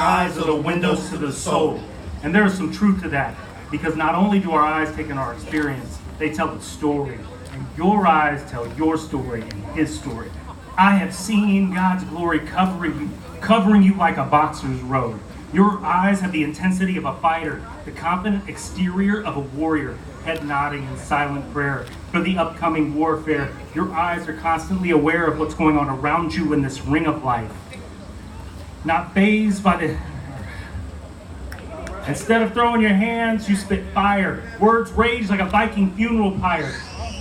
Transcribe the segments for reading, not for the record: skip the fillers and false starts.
eyes are the windows to the soul. And there is some truth to that, because not only do our eyes take in our experience, they tell a story. And your eyes tell your story and his story. I have seen God's glory covering you like a boxer's robe. Your eyes have the intensity of a fighter, the confident exterior of a warrior, head nodding in silent prayer for the upcoming warfare. Your eyes are constantly aware of what's going on around you in this ring of life. Not fazed by the... Instead of throwing your hands, you spit fire. Words rage like a Viking funeral pyre.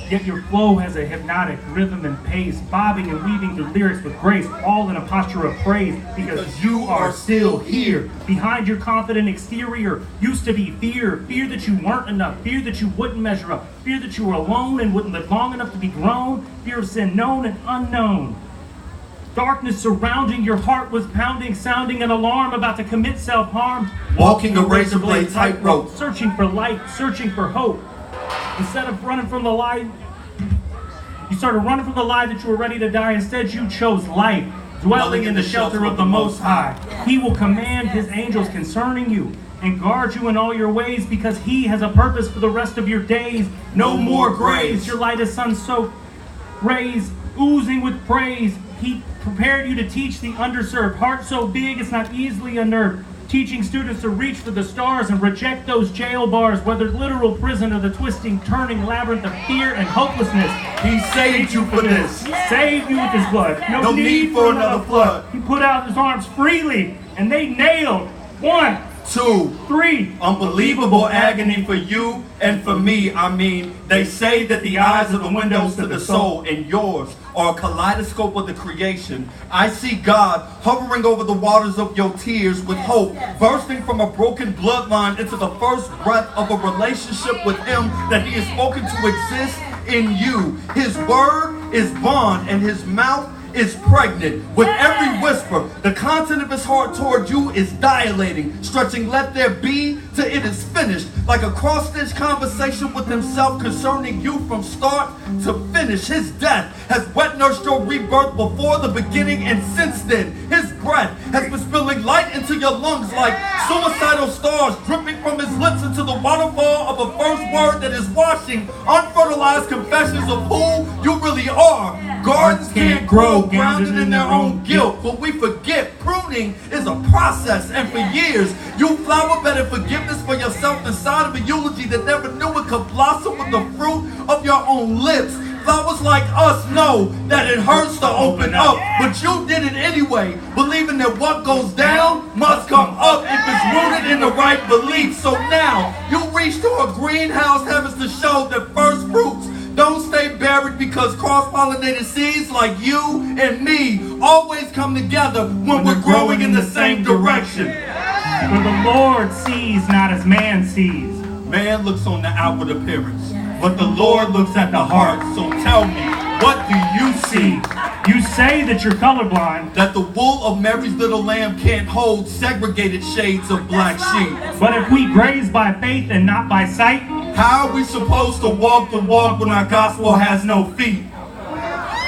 Yet your flow has a hypnotic rhythm and pace, bobbing and weaving through lyrics with grace, all in a posture of praise, because you are still here. Behind your confident exterior used to be fear, fear that you weren't enough, fear that you wouldn't measure up, fear that you were alone and wouldn't live long enough to be grown, fear of sin known and unknown. Darkness surrounding your heart was pounding, sounding an alarm about to commit self-harm. Walking a razor blade tightrope. Searching for light, searching for hope. Instead of running from the light, you started running from the lie that you were ready to die. Instead, you chose life, dwelling in the shelter of the Most High. He will command his angels concerning you and guard you in all your ways, because he has a purpose for the rest of your days. No more graves. Your light is sun-soaked rays, oozing with praise. He prepared you to teach the underserved. Heart so big it's not easily unnerved. Teaching students to reach for the stars and reject those jail bars, whether literal prison or the twisting, turning labyrinth of fear and hopelessness. He saved you for this. He saved you with his blood. No need for another flood. He put out his arms freely, and they nailed 1, 2, 3. Unbelievable agony for you and for me. I mean, they say that the eyes are the windows to the soul, and yours are a kaleidoscope of the creation. I see God hovering over the waters of your tears with hope, bursting from a broken bloodline into the first breath of a relationship with him that he has spoken to exist in you. His word is bond, and his mouth is pregnant. With every whisper, the content of his heart toward you is dilating, stretching let there be to it is finished, like a cross-stitch conversation with himself concerning you from start to finish. His death has wet nursed your rebirth before the beginning, and since then his breath has been spilling light into your lungs like suicidal stars dripping from his lips into the waterfall of a first word that is washing unfertilized confessions of who you really are. Gardens can't grow grounded in their own guilt, but we forget pruning is a process, and for years you flower bedded forgiveness for yourself inside of a eulogy that never knew it could blossom with the fruit of your own lips. Flowers like us know that it hurts to open up, but you did it anyway, believing that what goes down must come up if it's rooted in the right belief. So now you reach to a greenhouse heavens to show that first fruits don't stay buried, because cross-pollinated seeds like you and me always come together when we're growing in the same direction. For the Lord sees not as man sees. Man looks on the outward appearance, but the Lord looks at the heart. So tell me, what do you see? You say that you're colorblind, That the wool of Mary's little lamb can't hold segregated shades of black sheep. but if we graze by faith and not by sight, How are we supposed to walk the walk when our gospel has no feet?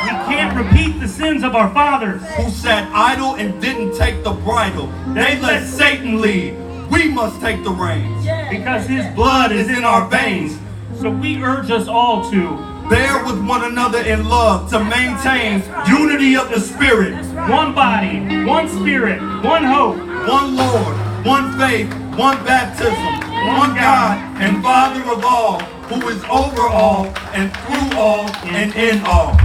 we can't repeat the sins of our fathers. Who sat idle and didn't take the bridle? They let Satan lead. We must take the reins. Because his blood is in our veins. So we urge us all to Bear with one another in love to maintain unity of the spirit. one body, one spirit, one hope. One Lord, one faith, one baptism, one God and Father of all, who is over all and through all and in all.